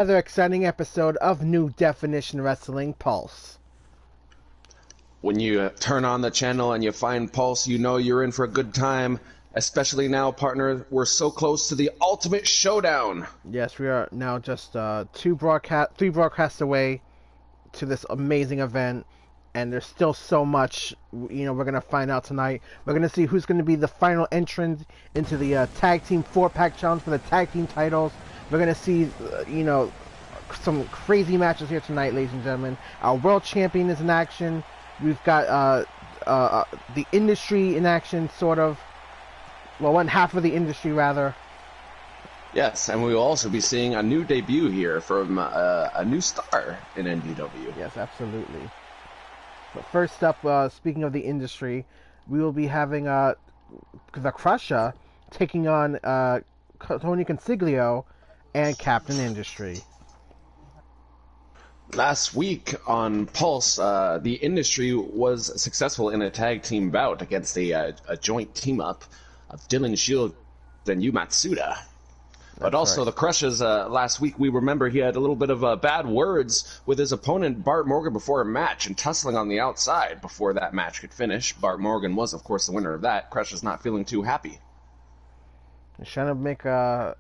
Another exciting episode of New Definition Wrestling Pulse. When you turn on the channel and you find Pulse, you know you're in for a good time. Especially now, partner, we're so close to the ultimate showdown. Yes, we are now just three broadcasts away to this amazing event, and there's still so much, we're going to find out tonight. We're going to see who's going to be the final entrant into the Tag Team 4-Pack Challenge for the Tag Team titles. We're going to see, some crazy matches here tonight, ladies and gentlemen. Our World Champion is in action. We've got the industry in action, sort of. Well, one half of the industry, rather. Yes, and we will also be seeing a new debut here from a new star in NDW. Yes, absolutely. But first up, speaking of the industry, we will be having the Crusher taking on Tony Consiglio and Captain Industry. Last week on Pulse, the industry was successful in a tag team bout against a joint team-up of Dylan Shield and Yu Matsuda. But also the Crushes, last week, we remember he had a little bit of bad words with his opponent, Bart Morgan, before a match, and tussling on the outside before that match could finish. Bart Morgan was, of course, the winner of that. Crushes not feeling too happy. He's trying to make a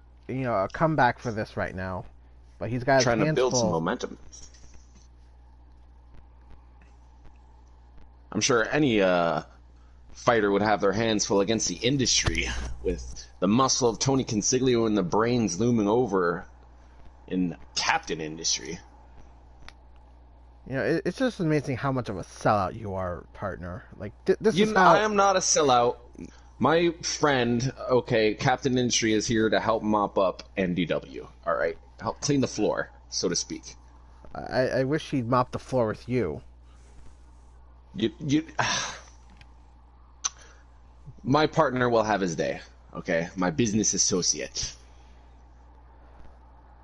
comeback for this right now. But he's got his trying hands to build full. some momentum. I'm sure any fighter would have their hands full against the industry, with the muscle of Tony Consiglio and the brains looming over in Captain Industry. It's just amazing how much of a sellout you are, partner. Like, this is how... I am not a sellout. My friend, Captain Industry is here to help mop up NDW, alright? Help clean the floor, so to speak. I wish he'd mop the floor with you. My partner will have his day, okay? My business associate.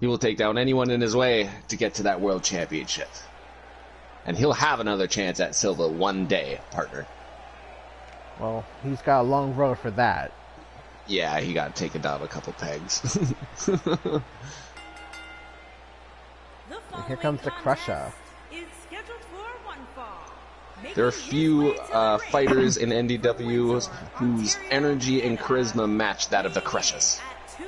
He will take down anyone in his way to get to that world championship. And he'll have another chance at Silva one day, partner. Well, he's got a long road for that. Yeah, he got taken down a couple pegs. And here comes the Crusher. There are few fighters in NDW whose energy and charisma match that of the Crushes. Yeah,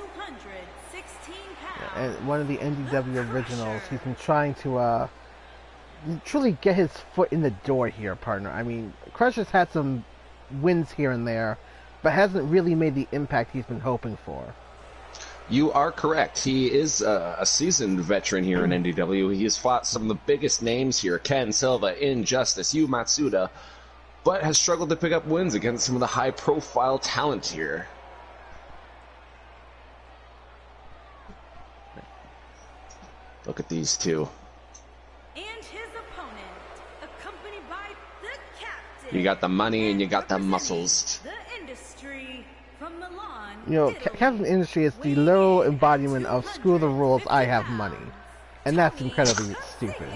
and one of the NDW originals, he's been trying to truly get his foot in the door here, partner. I mean, Crusher's had some wins here and there, but hasn't really made the impact he's been hoping for. You are correct. He is a seasoned veteran here in NDW. He has fought some of the biggest names here, Ken Silva, Injustice, Yu Matsuda, but has struggled to pick up wins against some of the high-profile talent here. Look at these two. And his opponent, accompanied by the captain. You got the money and you got the muscles. The industry from Milan. Captain Industry is the literal embodiment of screw the rules, I have money. And that's incredibly stupid.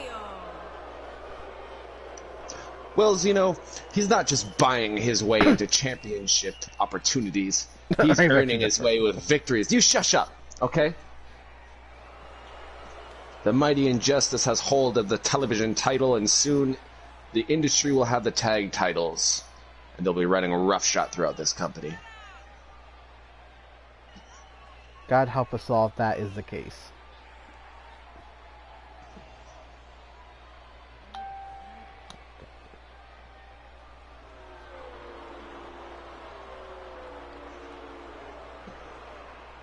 Well, Zeno, he's not just buying his way into championship opportunities. He's earning his way with victories. You shush up, okay? The mighty Injustice has hold of the television title, and soon the industry will have the tag titles. And they'll be running roughshod throughout this company. God help us all if that is the case.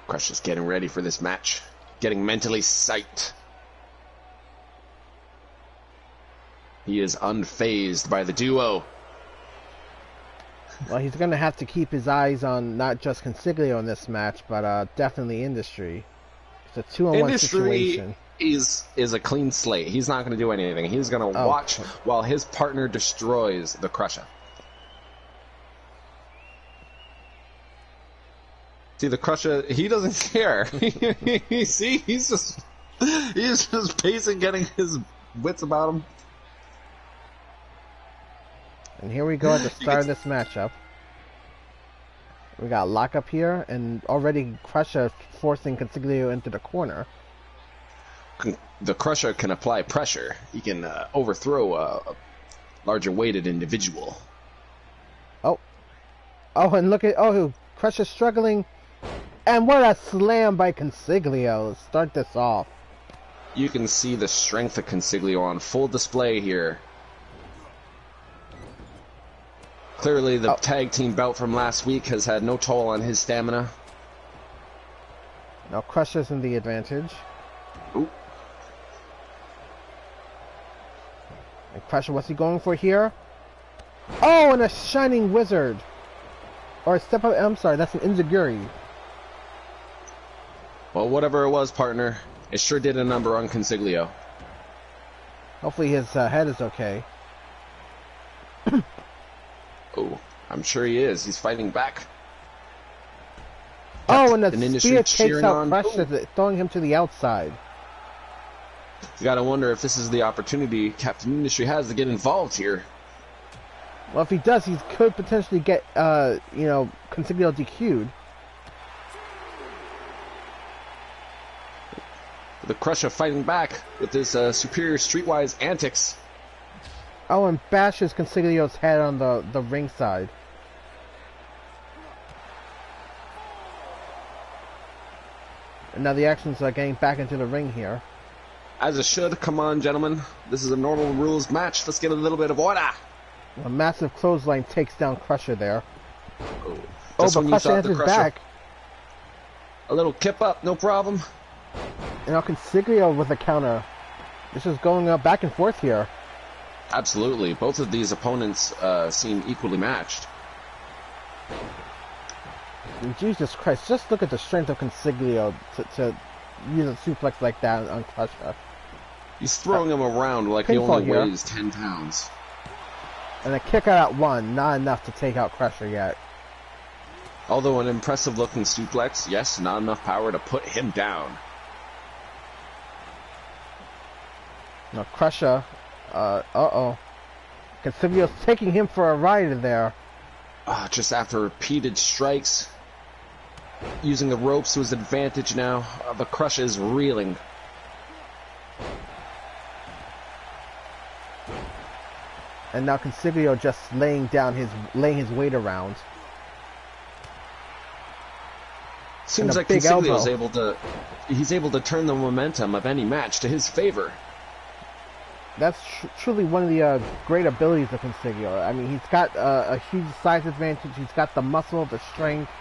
Crush is getting ready for this match. Getting mentally psyched. He is unfazed by the duo. Well, he's going to have to keep his eyes on not just Consiglio in this match, but definitely Industry. It's a 2-on-1 situation. is a clean slate. He's not going to do anything. He's going to watch while his partner destroys the Crusher. See, the Crusher, he doesn't care. See, he's just pacing, getting his wits about him. And here we go at the start of this matchup. We got lockup here, and already Crusher forcing Consiglio into the corner. the Crusher can apply pressure. He can overthrow a larger weighted individual. Oh, and look at Crusher struggling, and what a slam by Consiglio to start this off. You can see the strength of Consiglio on full display here. Clearly, the tag team bout from last week has had no toll on his stamina. Now Crusher's in the advantage. Ooh. And Crusher, what's he going for here? Oh, and a Shining Wizard. Or a step up, I'm sorry, that's an Inzaguri. Well, whatever it was, partner, it sure did a number on Consiglio. Hopefully his head is okay. Oh, I'm sure he is. He's fighting back. Oh, and the spear takes cheering out on. Crusher, throwing him to the outside. You gotta wonder if this is the opportunity Captain Industry has to get involved here. Well, if he does, he could potentially get, Consiglio DQ'd. The Crusher fighting back with his superior streetwise antics. Oh, and bashes Consiglio's head on the ring side. And now the actions are getting back into the ring here. As it should. Come on, gentlemen. This is a normal rules match. Let's get a little bit of order. A massive clothesline takes down Crusher there. Oh, but Crusher has his back. A little kip up, no problem. And now Consiglio with a counter. This is going back and forth here. Absolutely. Both of these opponents seem equally matched. And Jesus Christ, just look at the strength of Consiglio to use a suplex like that on Crusher. He's throwing him around like he only weighs 10 pounds. And a kick out at one, not enough to take out Crusher yet. Although an impressive looking suplex, yes, not enough power to put him down. Now Crusher, Consiglio's taking him for a ride there. Just after repeated strikes, using the ropes to his advantage now, the Crusher is reeling. And now Consiglio just laying his weight around. Seems like Consiglio's able to turn the momentum of any match to his favor. That's truly one of the great abilities of Consiglio. I mean, he's got a huge size advantage. He's got the muscle, the strength.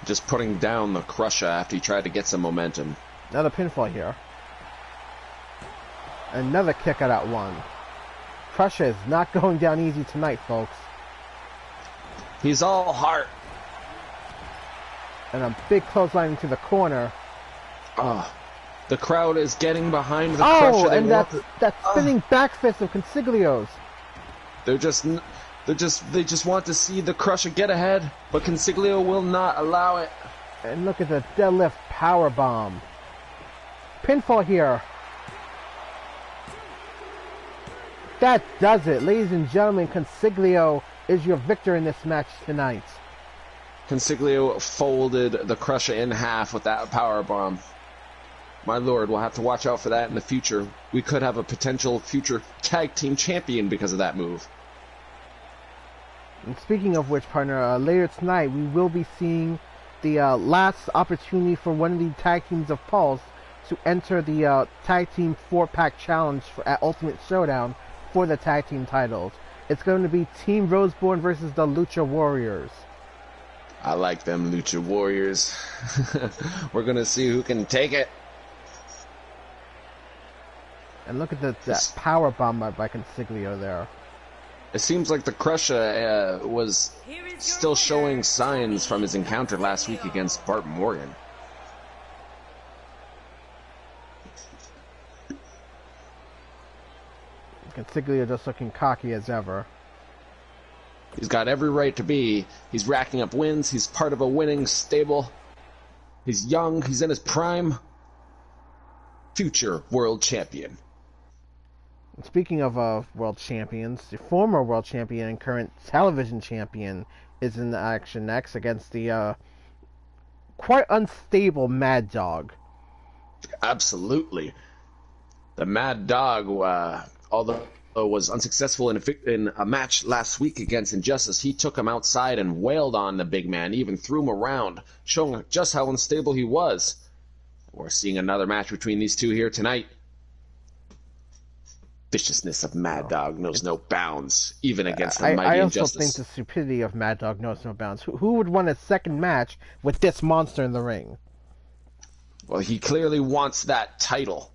Just putting down the Crusher after he tried to get some momentum. Another pinfall here. Another kick out at one. Crusher is not going down easy tonight, folks. He's all heart. And a big clothesline into the corner. The crowd is getting behind the Crusher. And that spinning back fist of Consiglio's. They just want to see the Crusher get ahead, but Consiglio will not allow it. And look at the deadlift power bomb. Pinfall here. That does it, ladies and gentlemen. Consiglio is your victor in this match tonight. Consiglio folded the Crusher in half with that power bomb. My lord, we'll have to watch out for that in the future. We could have a potential future tag team champion because of that move. And speaking of which, partner, later tonight we will be seeing the last opportunity for one of the tag teams of Pulse to enter the tag team 4-pack challenge at Ultimate Showdown for the tag team titles. It's going to be Team Roseborn versus the Lucha Warriors. I like them Lucha Warriors. We're going to see who can take it. And look at that power bomb by Consiglio there. It seems like the Crusher was still showing signs from his encounter last week against Bart Morgan. Consiglio just looking cocky as ever. He's got every right to be. He's racking up wins. He's part of a winning stable. He's young. He's in his prime. Future world champion. Speaking of world champions, the former world champion and current television champion is in action next against the quite unstable Mad Dog. Absolutely. The Mad Dog, although was unsuccessful in a match last week against Injustice, he took him outside and wailed on the big man, even threw him around, showing just how unstable he was. We're seeing another match between these two here tonight. Viciousness of Mad Dog knows no bounds, even against the mighty Injustice. I also think the stupidity of Mad Dog knows no bounds. Who would want a second match with this monster in the ring? Well, he clearly wants that title.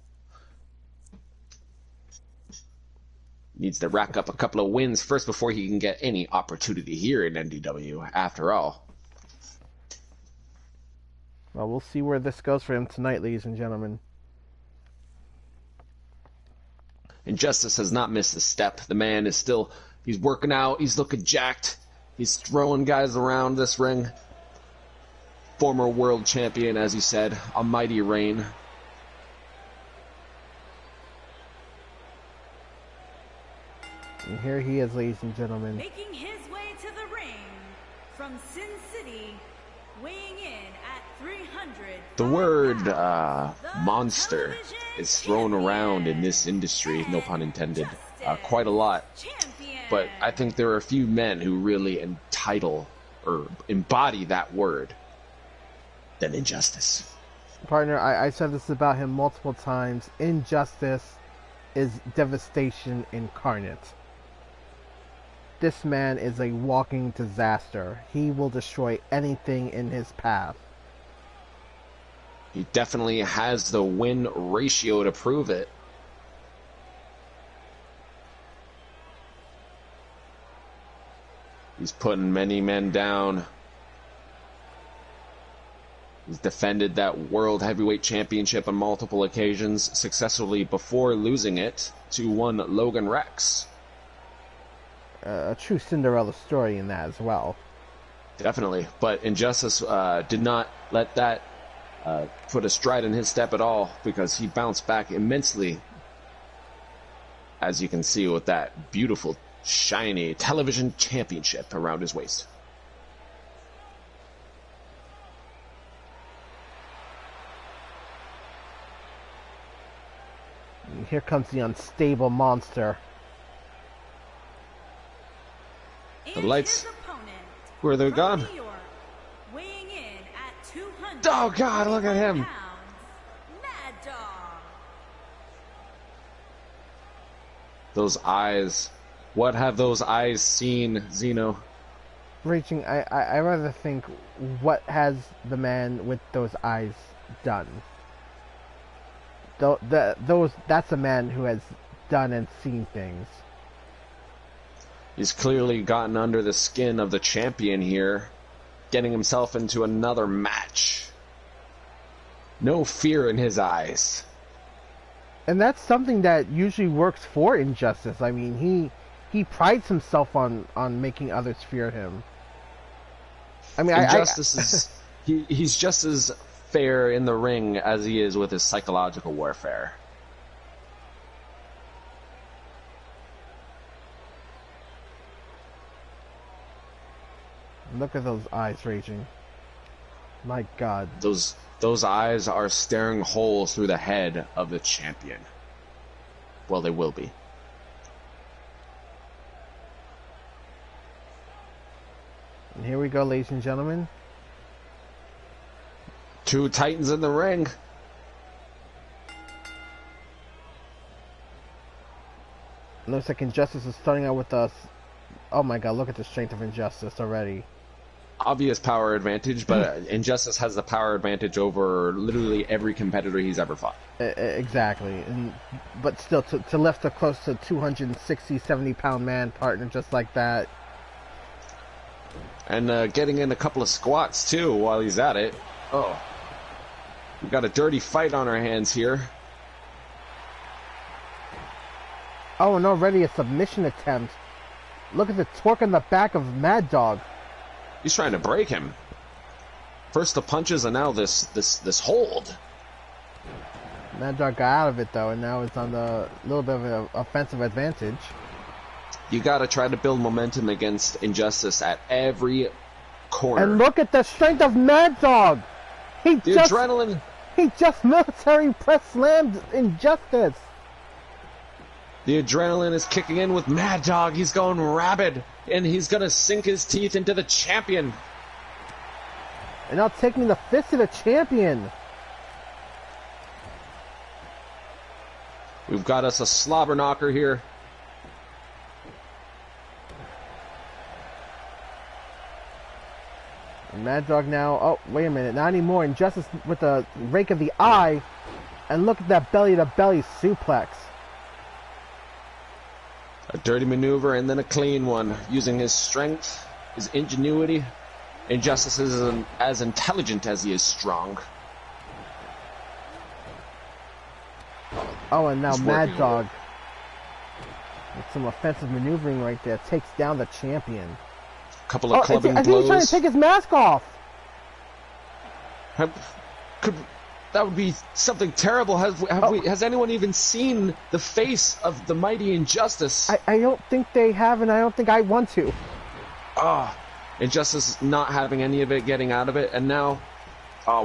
Needs to rack up a couple of wins first before he can get any opportunity here in NDW, after all. Well, we'll see where this goes for him tonight, ladies and gentlemen. Injustice has not missed a step. The man is still, he's working out, he's looking jacked, he's throwing guys around this ring. Former world champion, as he said, a mighty reign. And here he is, ladies and gentlemen. Making his way to the ring from Sin City, weighing in at 300. The word monster is thrown around in this industry, no pun intended, quite a lot. But I think there are a few men who really embody that word than Injustice. Partner, I said this about him multiple times. Injustice is devastation incarnate. This man is a walking disaster. He will destroy anything in his path. He definitely has the win ratio to prove it. He's putting many men down. He's defended that World Heavyweight Championship on multiple occasions successfully before losing it to one Logan Rex. A true Cinderella story in that as well. Definitely, but Injustice did not let that put a stride in his step at all, because he bounced back immensely, as you can see with that beautiful, shiny television championship around his waist. And here comes the unstable monster. The lights, where they're gone. Oh God, look at him. Those eyes. What have those eyes seen, Xeno? Reaching, I rather think, what has the man with those eyes done? That's a man who has done and seen things. He's clearly gotten under the skin of the champion here, getting himself into another match. No fear in his eyes. And that's something that usually works for Injustice. I mean, he prides himself on making others fear him. I mean, Injustice is he's just as fair in the ring as he is with his psychological warfare. Look at those eyes raging. My God. Those eyes are staring holes through the head of the champion. Well, they will be. And here we go, ladies and gentlemen. Two titans in the ring. Looks like Injustice is starting out with us. Oh my God, look at the strength of Injustice already. Obvious power advantage, but Injustice has the power advantage over literally every competitor he's ever fought. Exactly. But still, to lift a close to 260, 70-pound man, partner, just like that. And getting in a couple of squats, too, while he's at it. Oh. We've got a dirty fight on our hands here. Oh, and already a submission attempt. Look at the torque on the back of Mad Dog. He's trying to break him. First the punches, and now this hold. Mad Dog got out of it, though, and now it's on the little bit of an offensive advantage. You gotta try to build momentum against Injustice at every corner. And look at the strength of Mad Dog! The adrenaline He just military press slammed Injustice. The adrenaline is kicking in with Mad Dog. He's going rabid, and he's going to sink his teeth into the champion. And now taking the fist of the champion. We've got us a slobber knocker here. And Mad Dog now, oh, wait a minute, not anymore. Injustice with the rake of the eye. And look at that belly-to-belly suplex. A dirty maneuver and then a clean one. Using his strength, his ingenuity. Injustice is as intelligent as he is strong. Oh, and now He's Mad working Dog, with some offensive maneuvering right there, takes down the champion. Couple of clubbing I think he's trying to blows. take his mask off. That would be something terrible. Has anyone even seen the face of the mighty Injustice? I don't think they have, and I don't think I want to. Injustice not having any of it, getting out of it, and now,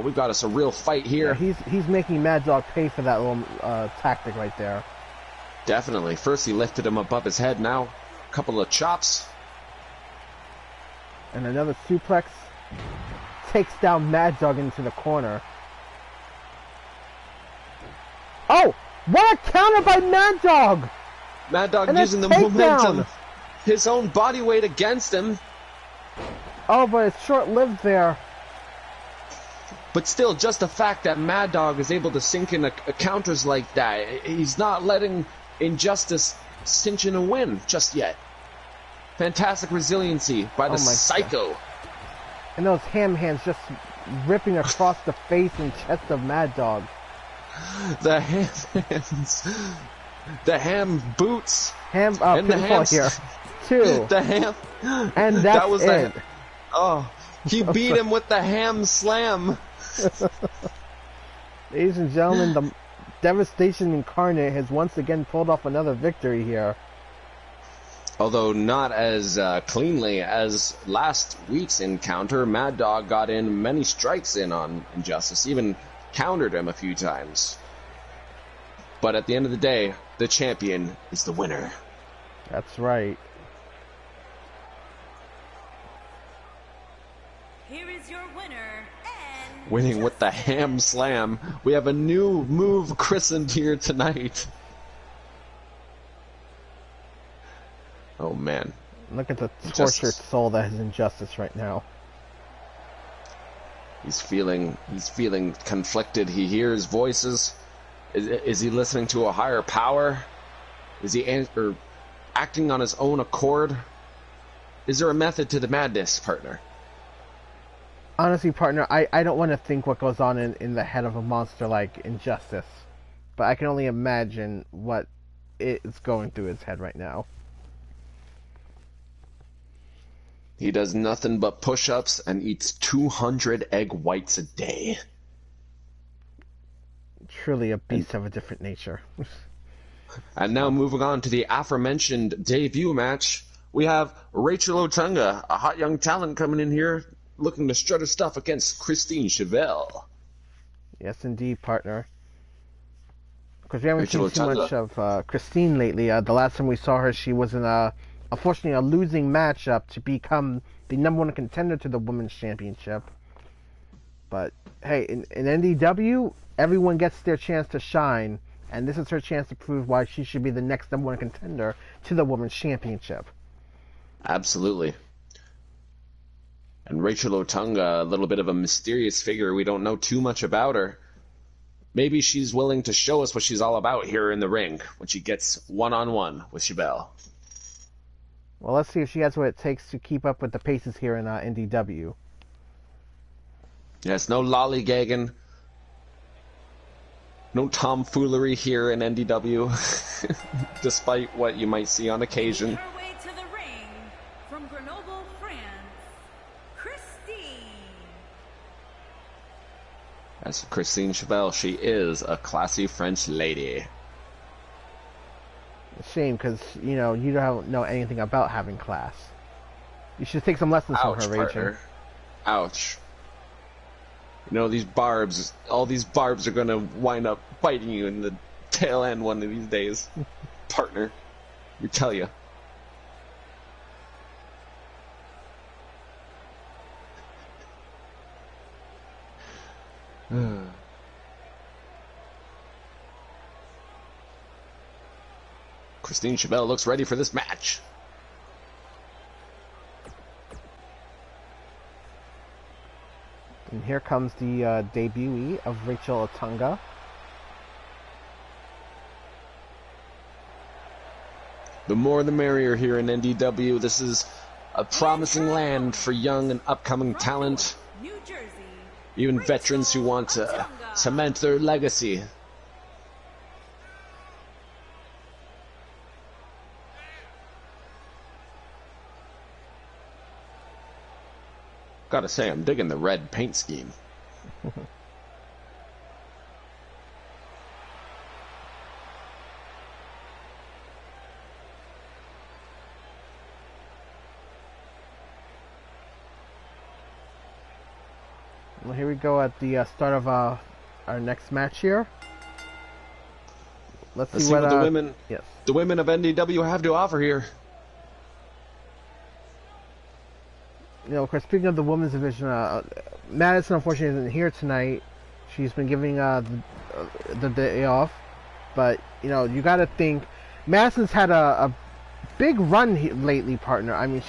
we've got us a real fight here. Yeah, he's making Mad Dog pay for that little tactic right there. Definitely. First he lifted him above his head, now a couple of chops. And another suplex takes down Mad Dog into the corner. Oh! What a counter by Mad Dog! Mad Dog And using the momentum, his own body weight against him. Oh, but it's short-lived there. But still, just the fact that Mad Dog is able to sink in a counters like that, he's not letting Injustice cinch in a win just yet. Fantastic resiliency by the Psycho. God. And those ham hands just ripping across the face and chest of Mad Dog. The ham hands. The ham boots. And the ham here. Two. The ham. And that was it. He beat him with the ham slam. Ladies and gentlemen, the Devastation Incarnate has once again pulled off another victory here. Although not as cleanly as last week's encounter, Mad Dog got in many strikes in on Injustice, even countered him a few times. But at the end of the day, the champion is the winner. That's right. Here is your winner, and Winning with the ham slam. We have a new move christened here tonight. Oh man. Look at the tortured soul that is Injustice right now. He's feeling conflicted. He hears voices. Is he listening to a higher power? Is he acting on his own accord? Is there a method to the madness, partner? Honestly, partner, I don't want to think what goes on in the head of a monster like Injustice. But I can only imagine what is going through his head right now. He does nothing but push-ups and eats 200 egg whites a day. Truly a beast of a different nature. And now moving on to the aforementioned debut match, we have Rachel Otunga, a hot young talent coming in here, looking to strut her stuff against Christine Chevelle. Yes, indeed, partner. Because we haven't Rachel seen too Otunga. much of Christine lately. The last time we saw her, she was in unfortunately a losing matchup to become the #1 contender to the Women's Championship. But hey, in NDW, everyone gets their chance to shine, and this is her chance to prove why she should be the next #1 contender to the Women's Championship. Absolutely. And Rachel Otunga, a little bit of a mysterious figure. We don't know too much about her. Maybe she's willing to show us what she's all about here in the ring when she gets one-on-one with Chevelle. Well, let's see if she has what it takes to keep up with the paces here in NDW. Yes, no lollygagging. No tomfoolery here in NDW, despite what you might see on occasion. her way to the ring from Grenoble, France, Christine. As for Christine Chevelle, she is a classy French lady. A shame, because, you don't know anything about having class. You should take some lessons Ouch, from her, Rachel. partner. Ouch. You know, all these barbs are going to wind up biting you in the tail end one of these days. Partner, we tell you. Christine Chevelle looks ready for this match. And here comes the debutee of Rachel Otunga. The more the merrier here in NDW. This is a promising land for young and upcoming talent. New Jersey. Even veterans who want to cement their legacy. Gotta say, I'm digging the red paint scheme. Well, here we go at the start of our next match here. Let's see what the women of NDW have to offer here. You know, of course, speaking of the women's division, Madison unfortunately isn't here tonight. She's been giving the day off, but you know, you got to think Madison's had a big run lately, partner. I mean,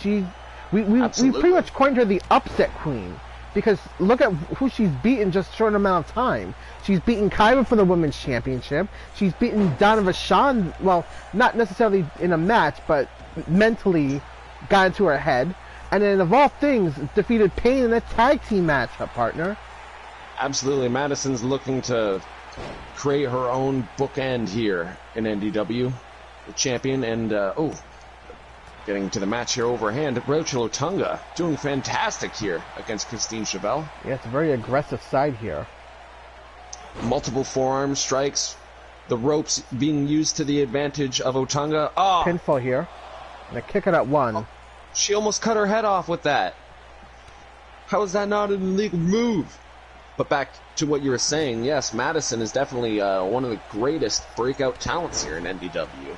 we pretty much coined her the upset queen because look at who she's beaten just a short amount of time. She's beaten Kyra for the women's championship. She's beaten Donna Vachon, well, not necessarily in a match, but mentally got into her head. And then, of all things, defeated Payne in a tag team match, partner. Absolutely. Madison's looking to create her own bookend here in NDW. The champion and, getting to the match here overhand. Rachel Otunga doing fantastic here against Christine Chevelle. Yeah, it's a very aggressive side here. Multiple forearm strikes. The ropes being used to the advantage of Otunga. Oh! Pinfall here. And a kick out at one. Oh. She almost cut her head off with that. How is that not an illegal move? But back to what you were saying, yes, Madison is definitely one of the greatest breakout talents here in NDW.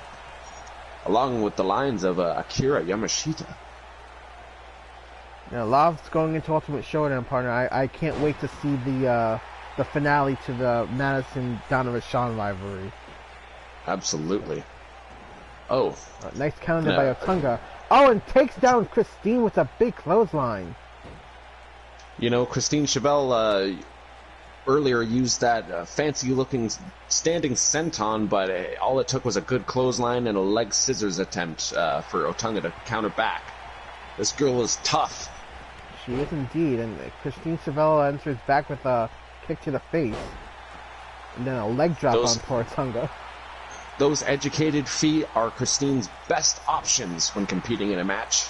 Along with the lines of Akira Yamashita. Yeah, a lot's going into Ultimate Showdown, partner. I can't wait to see the finale to the Madison-Donna Vachon rivalry. Absolutely. Oh. Nice counter by Otunga. Oh, and takes down Christine with a big clothesline. You know, Christine Chevelle earlier used that fancy-looking standing senton, but all it took was a good clothesline and a leg scissors attempt for Otunga to counter back. This girl is tough. She is indeed, and Christine Chevelle enters back with a kick to the face. And then a leg drop on poor Otunga. Those educated feet are Christine's best options when competing in a match.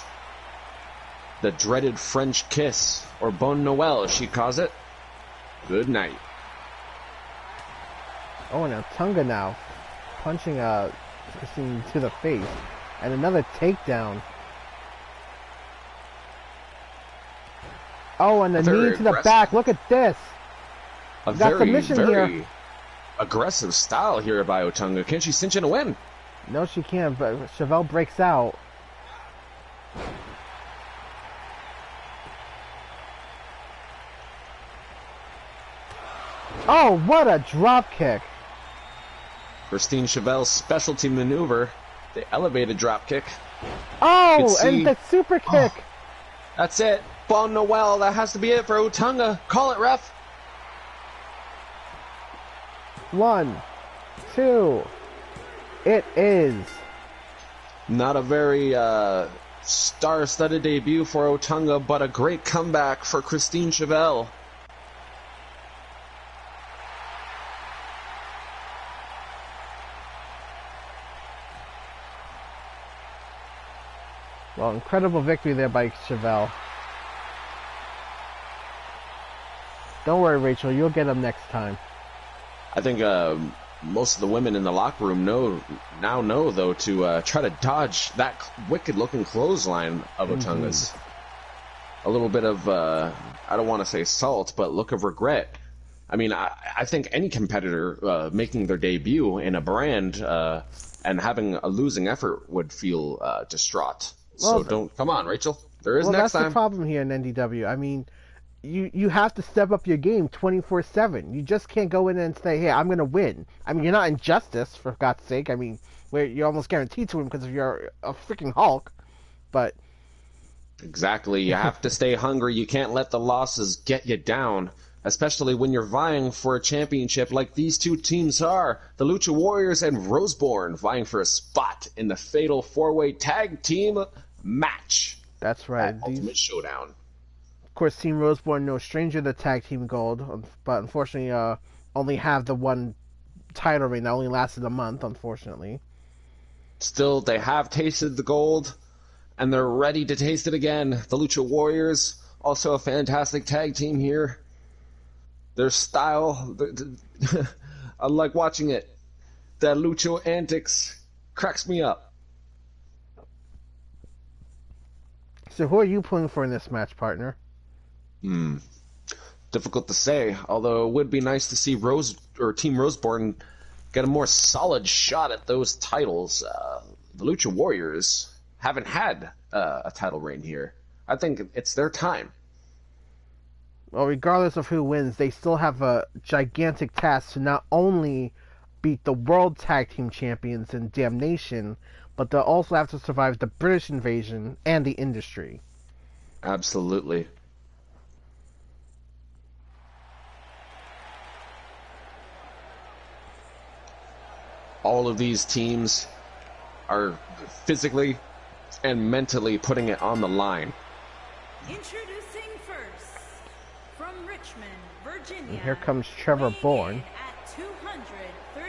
The dreaded French kiss, or Bon Noel as she calls it. Good night. Oh, and Otunga now punching Christine to the face. And another takedown. Oh, and the knee to the back. Look at this. A very aggressive style here by Otunga. Can she cinch in a win? No, she can't, but Chevelle breaks out. Oh, what a drop kick. Christine Chevelle's specialty maneuver, the elevated drop kick. Oh, and the super kick. Oh, that's it. Bon Noel, that has to be it for Otunga. Call it, ref. 1, 2. It is. Not a very star-studded debut for Otunga, but a great comeback for Christine Chevelle. Well, incredible victory there by Chevelle. Don't worry, Rachel. You'll get them next time. I think most of the women in the locker room now know, though, to try to dodge that wicked-looking clothesline of Otunga's. a little bit of, I don't want to say salt, but look of regret. I mean, I think any competitor making their debut in a brand and having a losing effort would feel distraught. Well, So don't, come on, Rachel. There is well, next that's the time. problem here in NDW. I mean, you have to step up your game 24/7. You just can't go in and say, "Hey, I'm gonna win." I mean, you're not injustice for God's sake. I mean, where you're almost guaranteed to win because you're a freaking Hulk. But Exactly. You have to stay hungry. You can't let the losses get you down, especially when you're vying for a championship like these two teams are. The Lucha Warriors and Roseborn vying for a spot in the Fatal 4-Way Tag Team match that's right. at Ultimate Showdown. Of course, Team Roseborn no stranger to tag team gold, but unfortunately, only have the one title reign that only lasted a month. Unfortunately, Still, they have tasted the gold, and they're ready to taste it again. The Lucha Warriors, also a fantastic tag team here. Their style, I like watching it. That Lucha antics cracks me up. so who are you pulling for in this match, partner? Difficult to say, although it would be nice to see Team Roseborn get a more solid shot at those titles. The Lucha Warriors haven't had a title reign here. I think it's their time. Well, regardless of who wins, they still have a gigantic task to not only beat the World Tag Team Champions in Damnation, but they'll also have to survive the British invasion and the Industry. Absolutely. All of these teams are physically and mentally putting it on the line. Introducing first, from Richmond, Virginia. And here comes Trevor Bourne.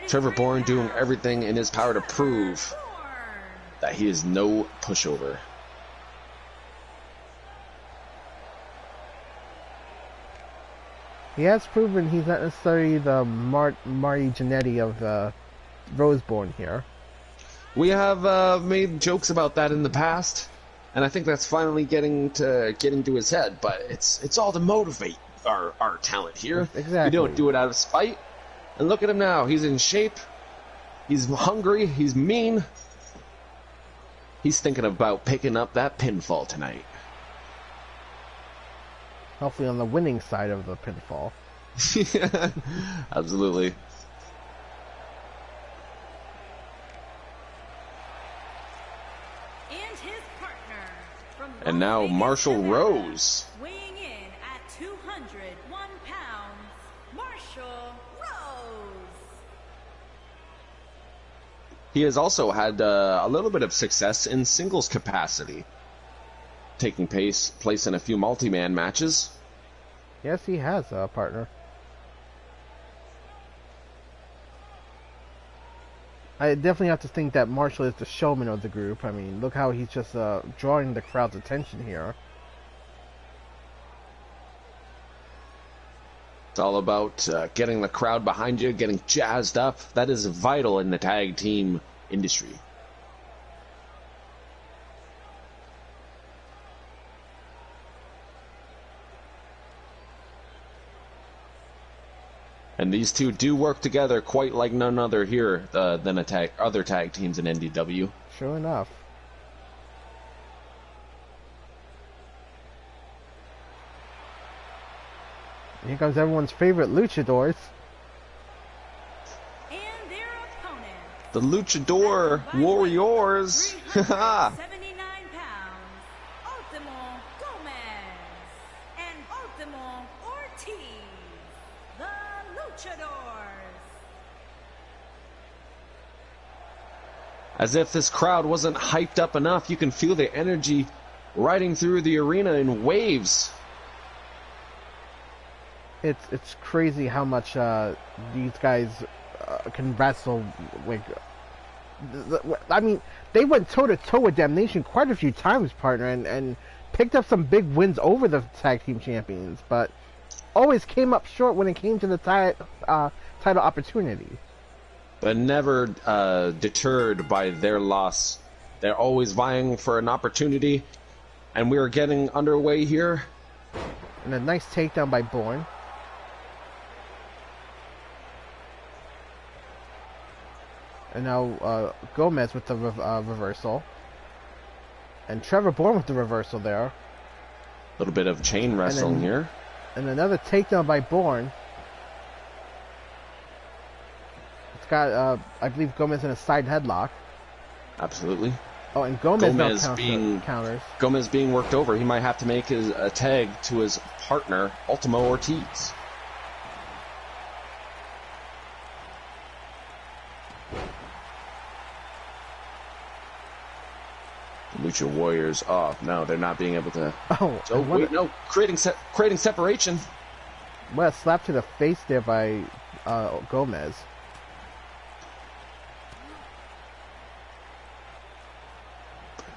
Trevor Bourne doing everything in his power to prove that he is no pushover. He has proven he's not necessarily the Marty Jannetty of the Roseborn here. We have made jokes about that in the past, and I think that's finally getting to his head. But it's all to motivate our talent here. Exactly. We don't do it out of spite. And look at him now. He's in shape. He's hungry. He's mean. He's thinking about picking up that pinfall tonight. Hopefully on the winning side of the pinfall. Absolutely. And his partner from And now Las Vegas, Marshall Nevada, Rose. weighing in at 201 pounds, Marshall Rose. He has also had a little bit of success in singles capacity, taking place in a few multi-man matches. Yes, he has a partner. I definitely have to think that Marshall is the showman of the group. I mean, look how he's just drawing the crowd's attention here. It's all about getting the crowd behind you, getting jazzed up. That is vital in the tag team industry. And these two do work together quite like none other here than other tag teams in NDW. Sure enough. Here comes everyone's favorite luchadors. And their opponent, The Luchador Warriors. 379 pounds, Ultimo Gomez and Ultimo Ortiz, the Luchadors. As if this crowd wasn't hyped up enough, you can feel the energy riding through the arena in waves. It's crazy how much these guys can wrestle. Like, I mean, they went toe to toe with Damnation quite a few times, partner, and picked up some big wins over the tag team champions, but always came up short when it came to the title opportunity. But never deterred by their loss. They're always vying for an opportunity And we are getting underway here. And a nice takedown by Bourne. And now Gomez with the reversal. And Trevor Bourne with the reversal there. A little bit of chain wrestling here. And another takedown by Bourne. It's got, I believe, Gomez in a side headlock. Absolutely. Oh, and Gomez counters. Gomez being worked over. He might have to make a tag to his partner, Ultimo Ortiz. Lucha Warriors. Oh no, they're not being able to. Oh, wait, no, creating separation. What a slap to the face there by Gomez.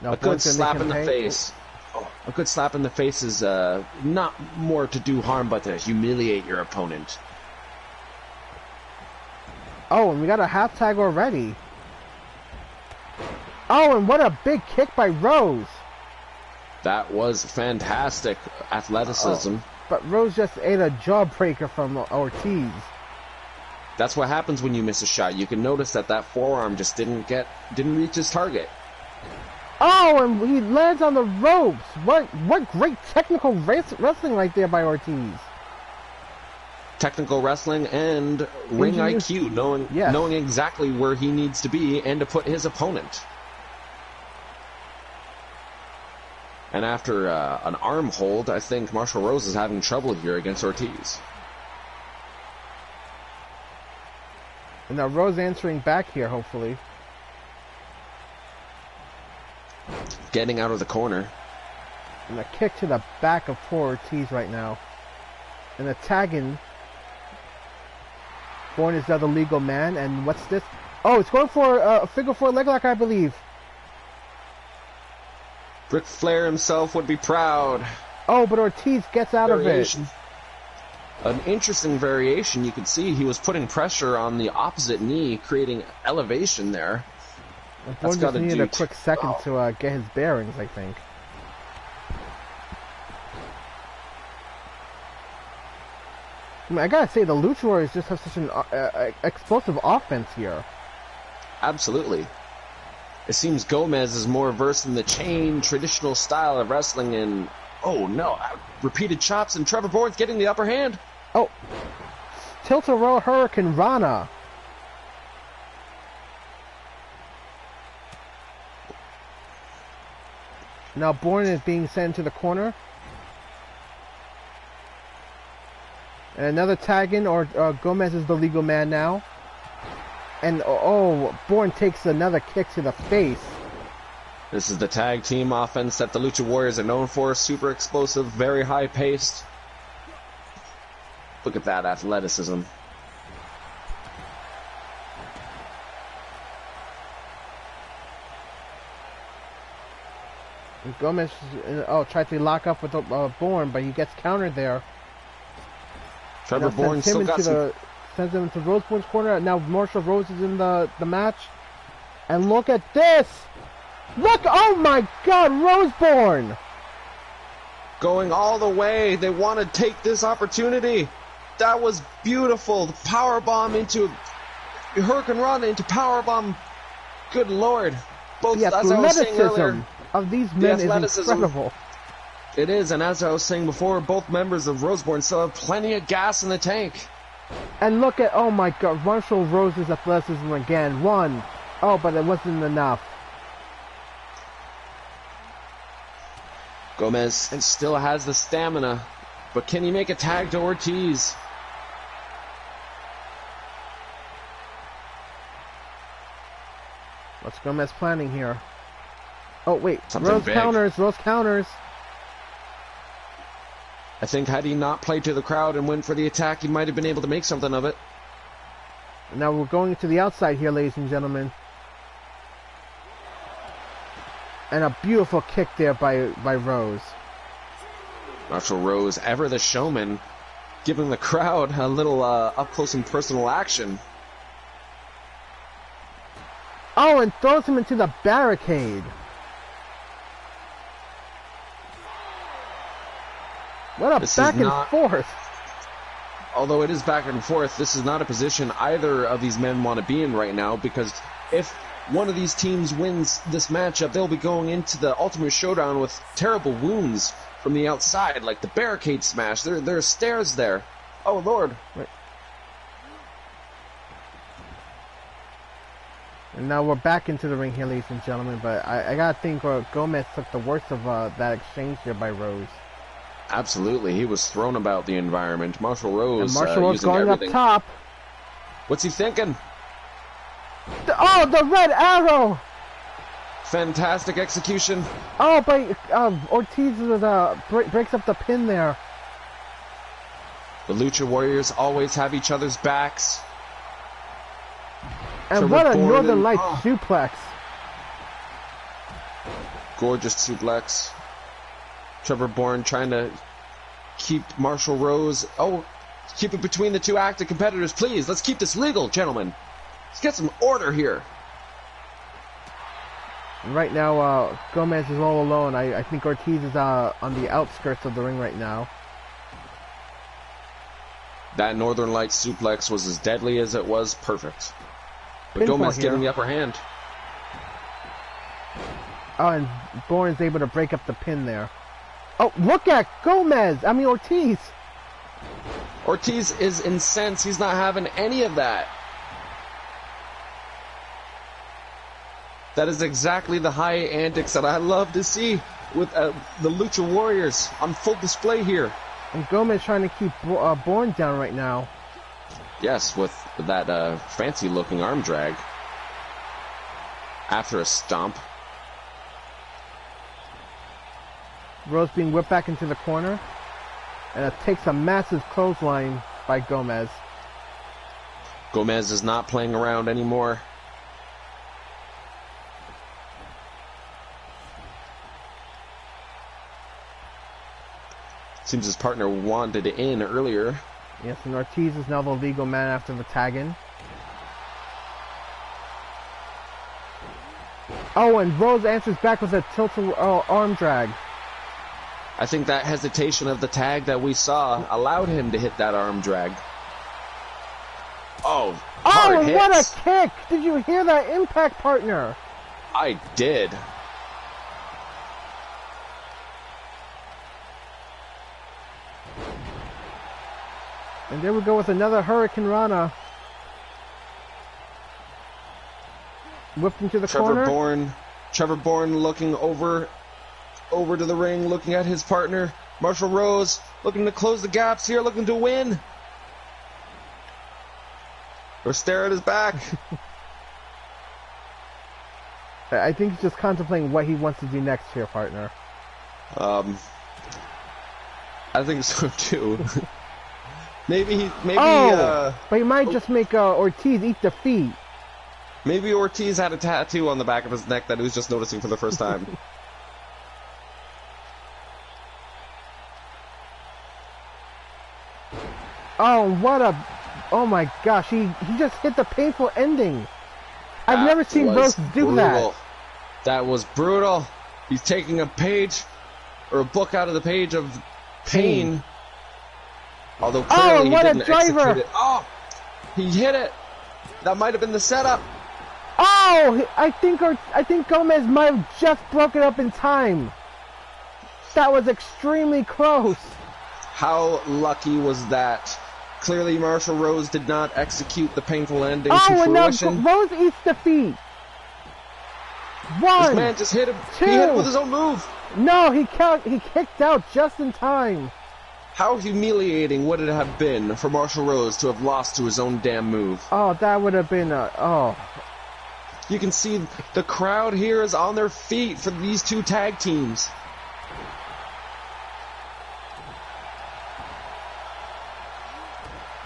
Now, a good slap in the face. Oh, a good slap in the face is not more to do harm, but to humiliate your opponent. Oh, and we got a half tag already. Oh, and what a big kick by Rose. That was fantastic athleticism. But Rose just ate a jawbreaker from Ortiz. That's what happens when you miss a shot. You can notice that forearm just didn't reach his target. Oh, and he lands on the ropes. What great technical wrestling right there by Ortiz. Technical wrestling and ring IQ, knowing exactly where he needs to be and to put his opponent. And after an arm hold, I think Marshall Rose is having trouble here against Ortiz. And now Rose answering back here, hopefully. Getting out of the corner. And a kick to the back of poor Ortiz right now. And a tagging. Bourne is now the legal man. And what's this? Oh, it's going for a figure four leg lock, I believe. Ric Flair himself would be proud. Oh, but Ortiz gets out of it. An interesting variation. You can see he was putting pressure on the opposite knee, creating elevation there. Bourne just needed a quick second to get his bearings, I think. I mean, I gotta say, the Lucha Warriors just have such an explosive offense here. Absolutely. It seems Gomez is more versed in the chain, traditional style of wrestling, and oh no, repeated chops, and Trevor Bourne's getting the upper hand. Oh, Tilt-A-Roll Hurricane Rana. Now Bourne is being sent to the corner. And another tag in, or Gomez is the legal man now. And oh, Bourne takes another kick to the face. This is the tag team offense that the Lucha Warriors are known for. Super explosive, very high paced. Look at that athleticism. And Gomez, tried to lock up with Bourne, but he gets countered there. Trevor Bourne still got sends him into Rose Bourne's corner. Now Marshall Rose is in the match. And look at this! Look! Oh my God! Rose Bourne! Going all the way. They want to take this opportunity. That was beautiful. The powerbomb into Hurricane Rana into powerbomb. Good Lord. Both, the as I was saying earlier, of these men is incredible. It is, and as I was saying before, both members of Roseborn still have plenty of gas in the tank. And look at, oh my God, Marshall Rose's athleticism again. One. Oh, but it wasn't enough. Gomez still has the stamina, but can he make a tag to Ortiz? What's Gomez planning here? Oh, wait. Something Rose big. Rose counters. I think had he not played to the crowd and went for the attack, he might have been able to make something of it. Now we're going to the outside here, ladies and gentlemen. And a beautiful kick there by Rose. Marshall Rose, ever the showman, giving the crowd a little up-close and personal action. Oh, and throws him into the barricade. What a This back is and not- forth. Although it is back and forth, this is not a position either of these men want to be in right now, because if one of these teams wins this matchup, they'll be going into the Ultimate Showdown with terrible wounds from the outside, like the barricade smash. There are stairs there. Oh, Lord. Right. And now we're back into the ring here, ladies and gentlemen, but I gotta think Gomez took the worst of that exchange here by Rose. Absolutely, he was thrown about the environment. Marshall Rose, And Marshall Rose using going everything. up top. What's he thinking? The red arrow! Fantastic execution. Oh, but Ortiz breaks up the pin there. The Lucha Warriors always have each other's backs. And Trevor what a Bourne Northern and- Lights oh. suplex. Gorgeous suplex. Trevor Bourne trying to keep Marshall Rose. Oh, keep it between the two active competitors, please. Let's keep this legal, gentlemen. Let's get some order here. Right now, Gomez is all alone. I think Ortiz is on the outskirts of the ring right now. That Northern Lights suplex was as deadly as it was perfect. But Pinfall Gomez here. getting the upper hand. Oh, and Bourne is able to break up the pin there. Oh, look at Ortiz. Ortiz is incensed. He's not having any of that. That is exactly the high antics that I love to see with the Lucha Warriors on full display here. And Gomez trying to keep Bourne down right now. Yes, with that fancy-looking arm drag. After a stomp. Rose being whipped back into the corner. And it takes a massive clothesline by Gomez. Gomez is not playing around anymore. Seems his partner wanted it in earlier. Yes, and Ortiz is now the legal man after the tag-in. Oh, and Rose answers back with a tilt arm drag. I think that hesitation of the tag that we saw allowed him to hit that arm drag. Oh, hard and hits. what a kick! Did you hear that impact, partner? I did. And there we go with another Hurricane Rana. Whipped into the corner. Trevor Bourne looking over to the ring, looking at his partner. Marshall Rose looking to close the gaps here, looking to win. Or stare at his back. I think he's just contemplating what he wants to do next here, partner. I think so too. But he might just make Ortiz eat defeat. Maybe Ortiz had a tattoo on the back of his neck that he was just noticing for the first time. Oh my gosh, he just hit the painful ending. I've never seen Rose do brutal. that. That was brutal. He's taking a page or a book out of the page of pain. Although clearly he didn't execute it. Oh, he hit it. That might have been the setup. Oh, I think Gomez might have just broken up in time. That was extremely close. How lucky was that? Clearly Marshall Rose did not execute the painful ending to and now fruition. Rose eats defeat. One, this man just hit him. two. He hit him with his own move. No, he kicked out just in time. How humiliating would it have been for Marshall Rose to have lost to his own damn move? Oh, that would have been You can see the crowd here is on their feet for these two tag teams.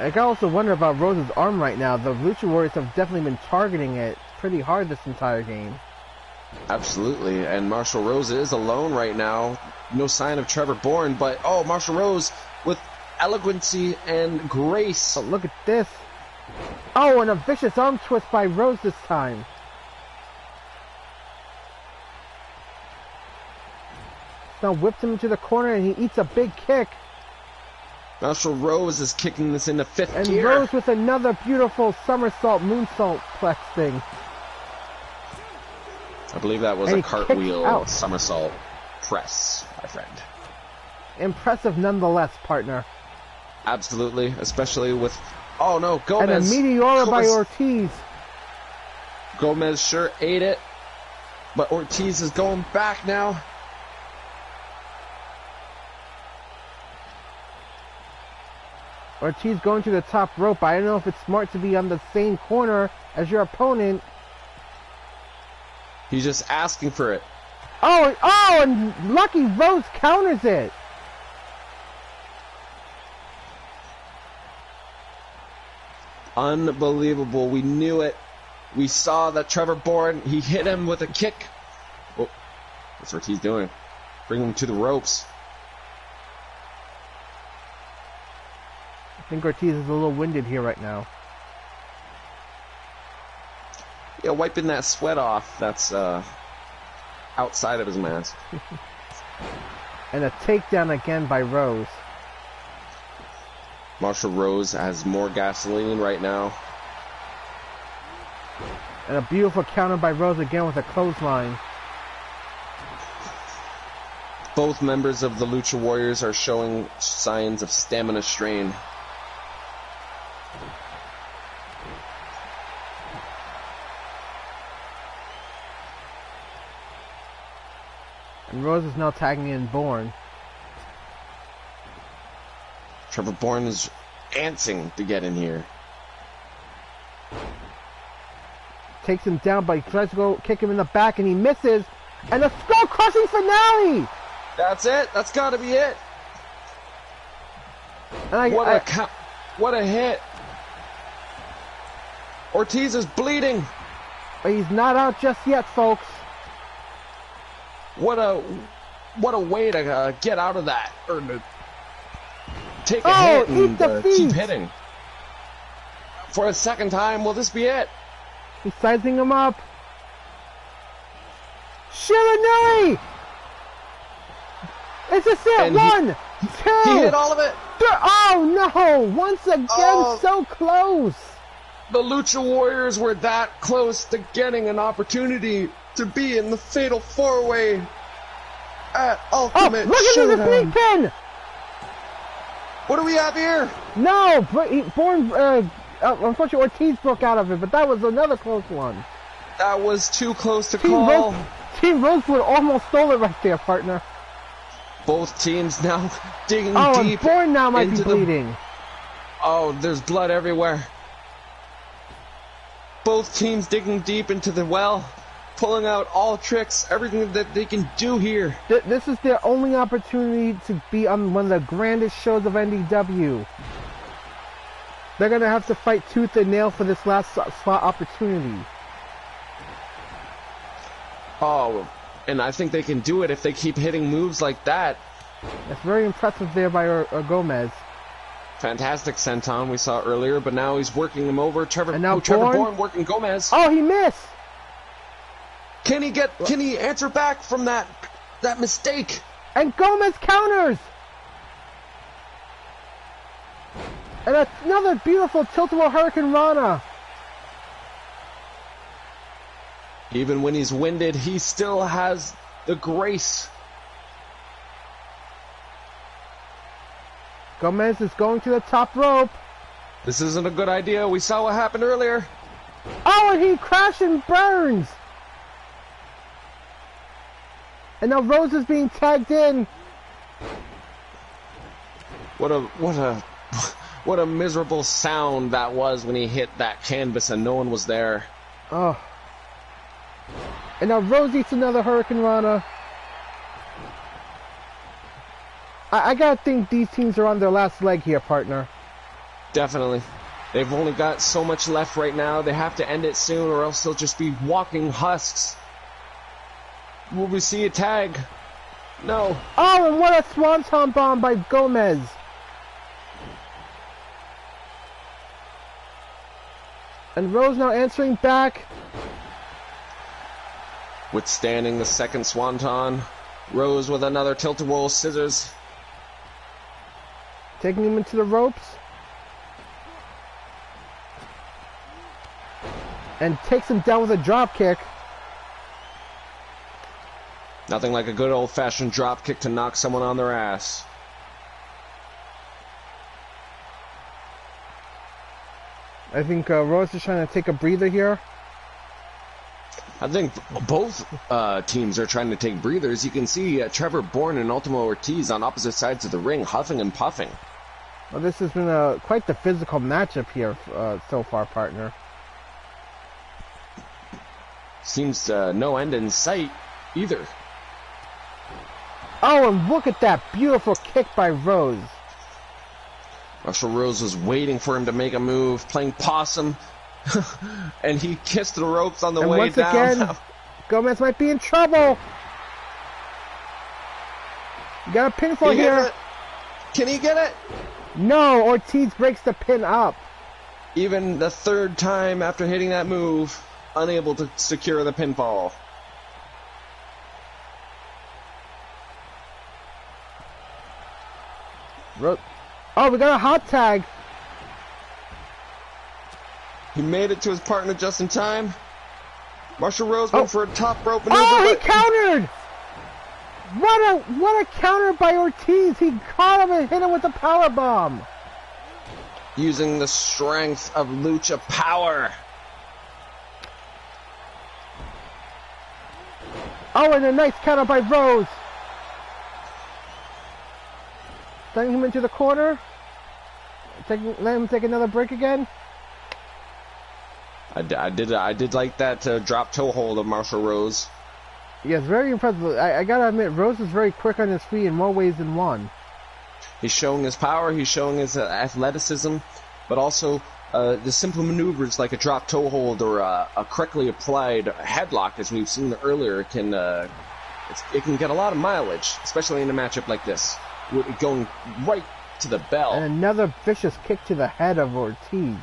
I also wonder about Rose's arm right now. The Lucha Warriors have definitely been targeting it pretty hard this entire game. Absolutely, and Marshall Rose is alone right now. No sign of Trevor Bourne, but Marshall Rose with eloquency and grace. But look at this. Oh, and a vicious arm twist by Rose this time. Now whips him into the corner and he eats a big kick. Marshall Rose is kicking this into fifth And gear. Rose with another beautiful somersault moonsault plex thing. I believe that was And a he cartwheel kicked out. somersault press, my friend. Impressive nonetheless, partner. Absolutely, especially with... Oh no, And a Gomez. Meteora by Ortiz. Gomez sure ate it, but Ortiz is going back now. Ortiz going to the top rope. I don't know if it's smart to be on the same corner as your opponent. He's just asking for it. Oh, and Lucky Rose counters it. Unbelievable. We knew it. We saw that Trevor Bourne, he hit him with a kick. Oh, what's Ortiz doing? Bring him to the ropes. I think Ortiz is a little winded here right now. Yeah, wiping that sweat off. That's outside of his mask. And a takedown again by Rose. Marshall Rose has more gasoline right now. And a beautiful counter by Rose again with a clothesline. Both members of the Lucha Warriors are showing signs of stamina strain. And Rose is now tagging in Bourne. Trevor Bourne is antsing to get in here. Takes him down, but he tries to go kick him in the back, and he misses. And a skull-crushing finale! That's it. That's got to be it. And What a hit. Ortiz is bleeding. He's not out just yet, folks. What a way to get out of that, or to take a hit eat and the keep feet. hitting. For a second time, will this be it? He's sizing him up. Shiranui! Is this it? And 1, 2, He hit all of it. 3. Oh no! Once again, Oh. so close. The Lucha Warriors were that close to getting an opportunity to be in the Fatal 4-Way at Oh, Ultimate look at the Showdown. sneak pin! What do we have here? No, Bourne. Unfortunately, Ortiz broke out of it, but that was another close one. That was too close to call. Team Rosewood almost stole it right there, partner. Both teams now digging Oh, and deep. Bourne now might be into bleeding. Oh, there's blood everywhere. Both teams digging deep into the well, pulling out all tricks, everything that they can do here. This is their only opportunity to be on one of the grandest shows of NDW. They're going to have to fight tooth and nail for this last slot opportunity. Oh, and I think they can do it if they keep hitting moves like that. That's very impressive there by Gomez. Fantastic senton we saw earlier, but now he's working him over. Trevor Bourne? Bourne working Gomez. Oh, he missed! Can he answer back from that mistake? And Gomez counters! And another beautiful tilt-a-whirl Hurricane Rana. Even when he's winded, he still has the grace. Gomez is going to the top rope. This isn't a good idea. We saw what happened earlier. Oh, and he crashed and burns. And now Rose is being tagged in. What a miserable sound that was when he hit that canvas and no one was there. Oh. And now Rose eats another Hurricane Rana. I gotta think these teams are on their last leg here, partner. Definitely. They've only got so much left right now. They have to end it soon or else they'll just be walking husks. Will we see a tag? No. Oh, and what a swanton bomb by Gomez. And Rose now answering back. Withstanding the second swanton. Rose with another tilt-a-whirl scissors. Taking him into the ropes. And takes him down with a drop kick. Nothing like a good old-fashioned drop kick to knock someone on their ass. I think Rose is trying to take a breather here. I think both teams are trying to take breathers. You can see Trevor Bourne and Ultimo Ortiz on opposite sides of the ring, huffing and puffing. Well, this has been quite the physical matchup here so far, partner. Seems no end in sight either. Oh, and look at that beautiful kick by Rose. Marshall Rose was waiting for him to make a move, playing possum, and he kissed the ropes on the way once down. Again, Gomez might be in trouble. You got a pinfall here. Can he get it? No, Ortiz breaks the pin up. Even the third time after hitting that move, unable to secure the pinfall. Oh, we got a hot tag. He made it to his partner just in time. Marshall Rose went for a top rope maneuver. Oh, he countered! What a counter by Ortiz. He caught him and hit him with a power bomb. Using the strength of Lucha power. Oh, and a nice counter by Rose. Sending him into the corner. Let him take another break again. I did like that drop toe hold of Marshall Rose. Yes, very impressive. I gotta admit, Rose is very quick on his feet in more ways than one. He's showing his power, he's showing his athleticism, but also the simple maneuvers like a drop toe hold or a correctly applied headlock, as we've seen earlier, it can get a lot of mileage, especially in a matchup like this, going right to the bell. And another vicious kick to the head of Ortiz.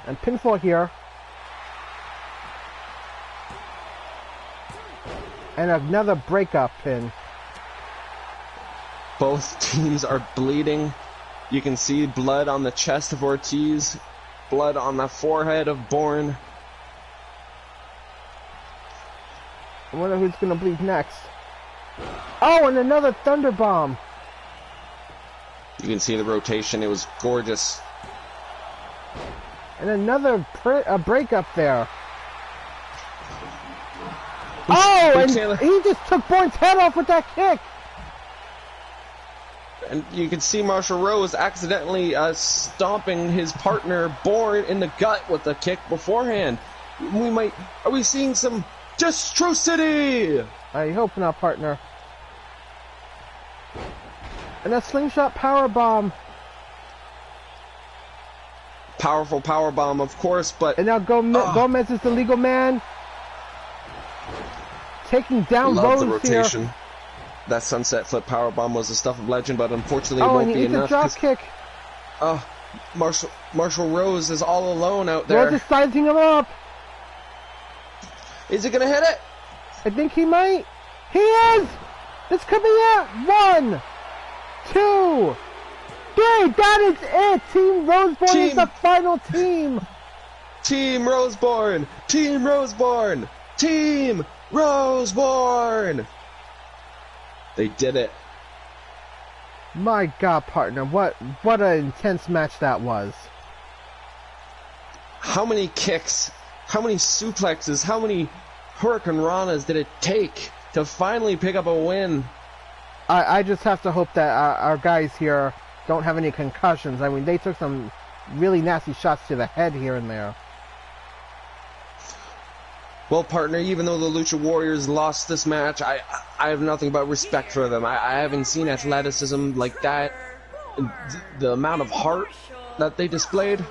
And pinfall here. And another breakup pin. Both teams are bleeding. You can see blood on the chest of Ortiz, blood on the forehead of Bourne. I wonder who's going to bleed next. Oh, and another thunder bomb. You can see the rotation. It was gorgeous. And another breakup there. Oh, and he just took Bourne's head off with that kick. And you can see Marshall Rose accidentally stomping his partner Bourne in the gut with a kick beforehand. Are we seeing some destrosity? I hope not, partner. And a slingshot power bomb. Powerful power bomb, of course, but and now Gomez is the legal man, taking down Rose the rotation. Here. That sunset flip power bomb was the stuff of legend, but unfortunately it won't be enough. Oh, and he drop kick. Marshall Rose is all alone out there. Rose is sizing him up. Is he gonna hit it? I think he might. He is. This could be it. 1, 2, 3. That is it. Team Roseborn is the final team. Team Roseborn. Team Roseborn. Team Roseborn. They did it. My God, partner, what an intense match that was. How many kicks, how many suplexes, how many Hurricane Ranas did it take to finally pick up a win? I just have to hope that our guys here don't have any concussions. I mean, they took some really nasty shots to the head here and there. Well, partner, even though the Lucha Warriors lost this match, I have nothing but respect for them. I haven't seen athleticism like that. The amount of heart that they displayed,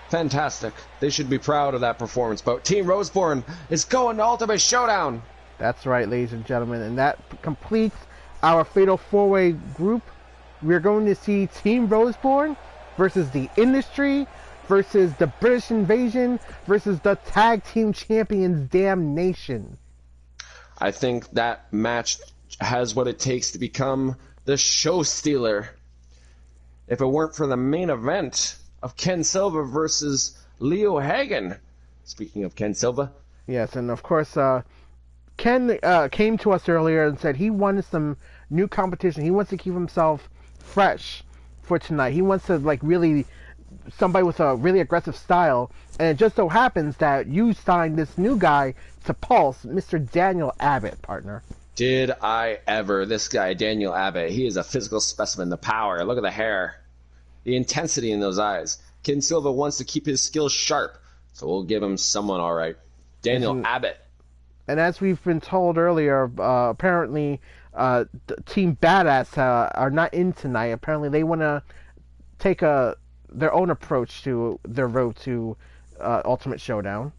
fantastic. They should be proud of that performance. But Team Roseborn is going to Ultimate Showdown. That's right, ladies and gentlemen, and that completes our Fatal 4-Way group. We're going to see Team Roseborn versus the Industry versus the British Invasion versus the Tag Team Champions Damnation. I think that match has what it takes to become the show stealer. if it weren't for the main event of Ken Silva versus Leo Hagen. Speaking of Ken Silva. Yes, and of course, Ken came to us earlier and said he wanted some new competition. He wants to keep himself fresh for tonight. He wants to, like, really, somebody with a really aggressive style. And it just so happens that you signed this new guy to Pulse, Mr. Daniel Abbott, partner. Did I ever. This guy, Daniel Abbott, he is a physical specimen. The power, look at the hair, the intensity in those eyes. Ken Silva wants to keep his skills sharp, so we'll give him someone all right. Daniel Abbott. And as we've been told earlier, apparently Team Badass are not in tonight. Apparently they want to take their own approach to their road to Ultimate Showdown.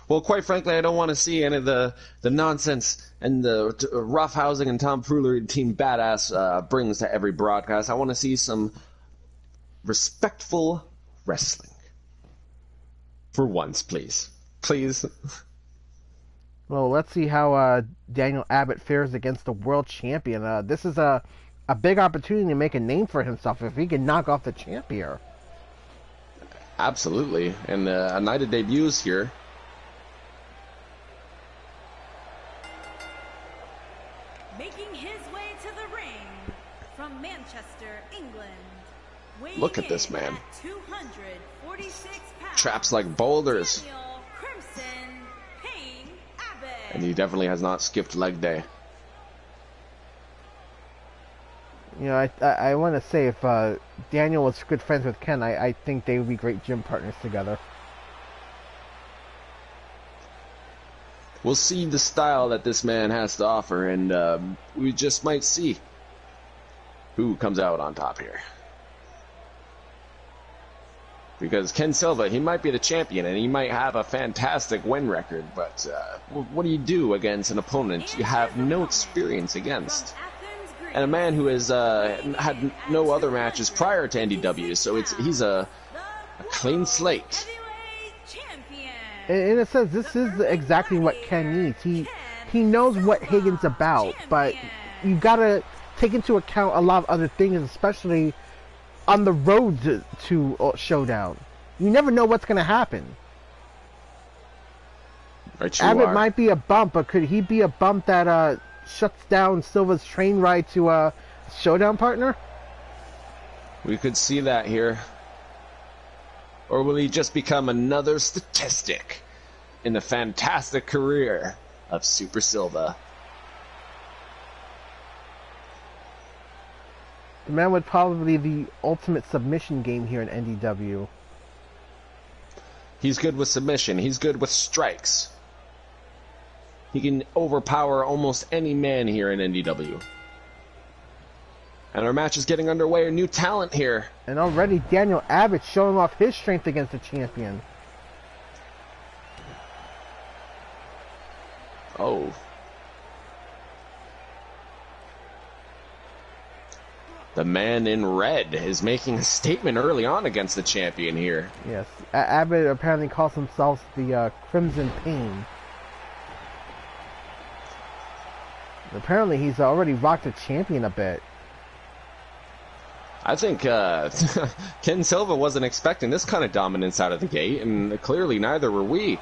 Well, quite frankly, I don't want to see any of the nonsense and the roughhousing and tomfoolery Team Badass brings to every broadcast. I want to see some respectful wrestling. For once, please. Please. Well, let's see how Daniel Abbott fares against the world champion. This is a big opportunity to make a name for himself if he can knock off the champ here. Absolutely. And a night of debuts here. Making his way to the ring from Manchester, England. Look at this man. 246 pounds, Traps like boulders. Daniel Crimson Payne Abbott. And he definitely has not skipped leg day. You know, I want to say if Daniel was good friends with Ken, I think they would be great gym partners together. We'll see the style that this man has to offer, and we just might see who comes out on top here. Because Ken Silva, he might be the champion, and he might have a fantastic win record, but what do you do against an opponent you have no experience against? And a man who has had no other matches prior to NDW, so he's a clean slate. And it says this is exactly what Ken needs. He knows what Hagen's about, but you gotta take into account a lot of other things, especially on the road to Showdown. You never know what's gonna happen. Right, Abbott might be a bump, but could he be a bump that shuts down Silva's train ride to a Showdown, partner? We could see that here. Or will he just become another statistic in the fantastic career of Super Silva? The man would probably be the ultimate submission game here in NDW. He's good with submission. He's good with strikes. He can overpower almost any man here in NDW. And our match is getting underway. A new talent here. And already Daniel Abbott showing off his strength against the champion. Oh. The man in red is making a statement early on against the champion here. Yes. Abbott apparently calls himself the Crimson Pain. Apparently he's already rocked the champion a bit. I think Ken Silva wasn't expecting this kind of dominance out of the gate, and clearly neither were we.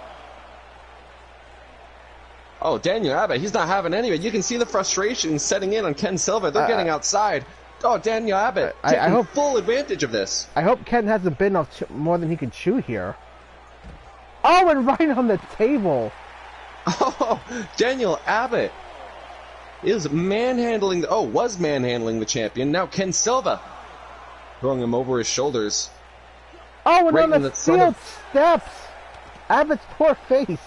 Oh, Daniel Abbott, he's not having any of it. You can see the frustration setting in on Ken Silva. They're getting outside. Oh, Daniel Abbott taking hope full advantage of this. I hope Ken hasn't been off more than he can chew here. Oh, and right on the table. Oh, Daniel Abbott was manhandling the champion. Now Ken Silva throwing him over his shoulders. Oh, and right on the steel steps. Abbott's poor face.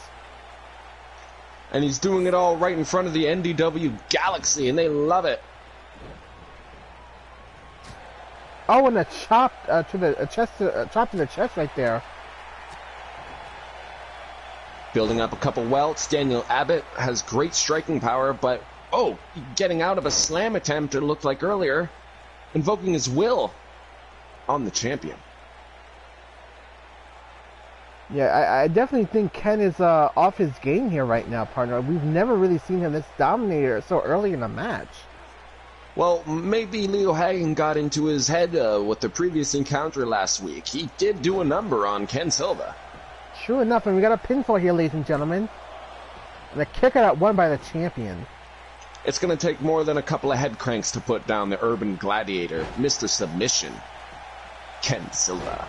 And he's doing it all right in front of the NDW Galaxy, and they love it. Oh, and a chop to the chest right there. Building up a couple welts. Daniel Abbott has great striking power, but getting out of a slam attempt, it looked like earlier, invoking his will on the champion. Yeah, I definitely think Ken is off his game here right now, partner. We've never really seen him this dominator so early in a match. Well, maybe Leo Hagen got into his head with the previous encounter last week. He did do a number on Ken Silva. True enough, and we got a pinfall here, ladies and gentlemen. And a kick out won by the champion. It's going to take more than a couple of head cranks to put down the urban gladiator, Mr. Submission, Ken Silva.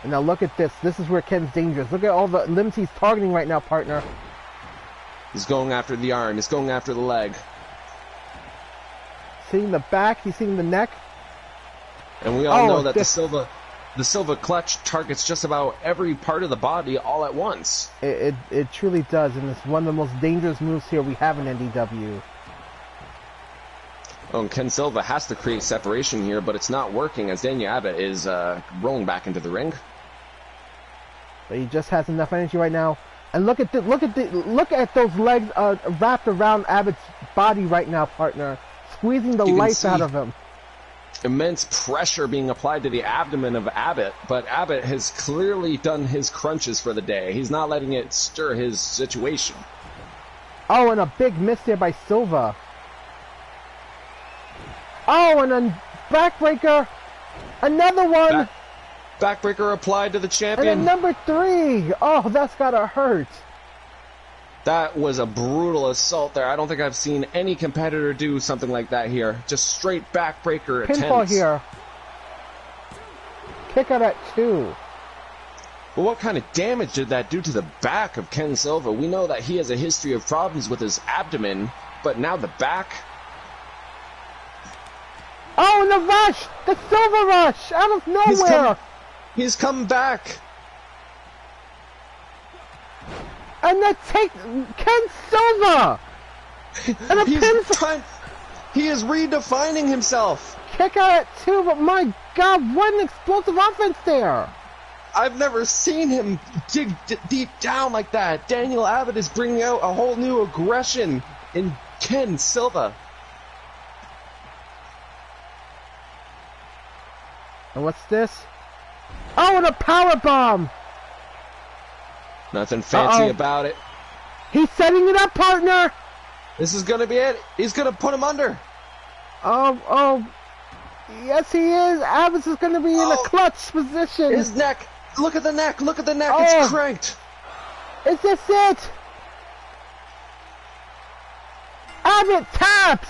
And now look at this. This is where Ken's dangerous. Look at all the limbs he's targeting right now, partner. He's going after the arm. He's going after the leg. Seeing the back. He's seeing the neck. And we all know that the Silva clutch targets just about every part of the body all at once. It truly does, and it's one of the most dangerous moves here we have in NDW. Oh, and Ken Silva has to create separation here, but it's not working as Daniel Abbott is rolling back into the ring. But he just has enough energy right now. And look at those legs wrapped around Abbott's body right now, partner, squeezing the life out of him. Immense pressure being applied to the abdomen of Abbott, but Abbott has clearly done his crunches for the day. He's not letting it stir his situation. Oh, and a big miss there by Silva. Oh, and a backbreaker. Another one. Backbreaker applied to the champion. And then number 3. Oh, that's gotta hurt. That was a brutal assault there. I don't think I've seen any competitor do something like that here. Just straight backbreaker attempts. Pinfall here. Kick out at 2. Well, what kind of damage did that do to the back of Ken Silva? We know that he has a history of problems with his abdomen, but now the back. Oh, and the rush! The Silva rush! Out of nowhere! He's come back! And the take... Ken Silva! And a pinfall! He is redefining himself! Kick out at 2, but my god, what an explosive offense there! I've never seen him dig deep down like that. Daniel Abbott is bringing out a whole new aggression in Ken Silva. And what's this? Oh, and a power bomb! Nothing fancy about it. He's setting it up, partner! This is gonna be it. He's gonna put him under. Oh, yes he is. Abbott is gonna be in a clutch position. His neck. Look at the neck. Look at the neck. Oh. It's cranked. Is this it? Abbott taps.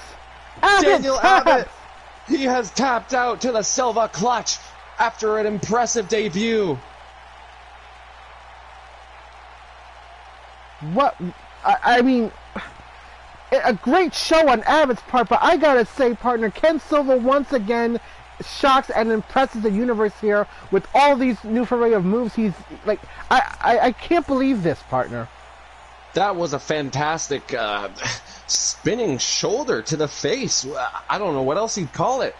Daniel Abbott. He has tapped out to the Silva clutch after an impressive debut. What? I mean, a great show on Abbott's part, but I gotta say, partner, Ken Silva once again shocks and impresses the universe here with all these new array of moves. He's like, I can't believe this, partner. That was a fantastic spinning shoulder to the face. I don't know what else you'd call it.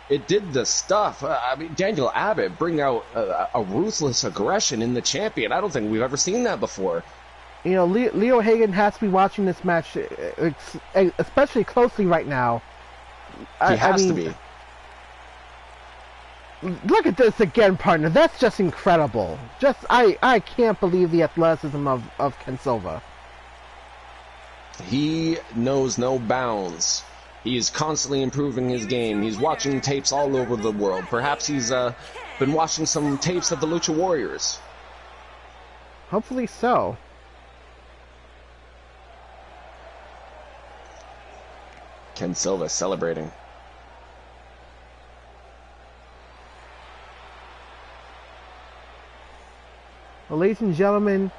It did the stuff. I mean, Daniel Abbott bring out a ruthless aggression in the champion. I don't think we've ever seen that before. You know, Leo Hagen has to be watching this match especially closely right now. He has to be. Look at this again, partner. That's just incredible. I can't believe the athleticism of Ken Silva. He knows no bounds. He's constantly improving his game. He's watching tapes all over the world. Perhaps he's been watching some tapes of the Lucha Warriors. Hopefully so. Ken Silva celebrating. Well, ladies and gentlemen,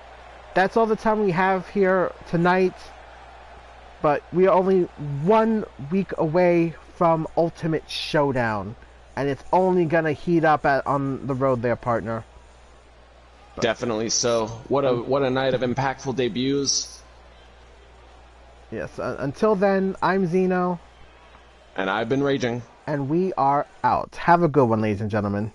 that's all the time we have here tonight. But we are only 1 week away from Ultimate Showdown. And it's only going to heat up on the road there, partner. Definitely so. What a night of impactful debuts. Yes, until then, I'm Xeno. And I've been raging. And we are out. Have a good one, ladies and gentlemen.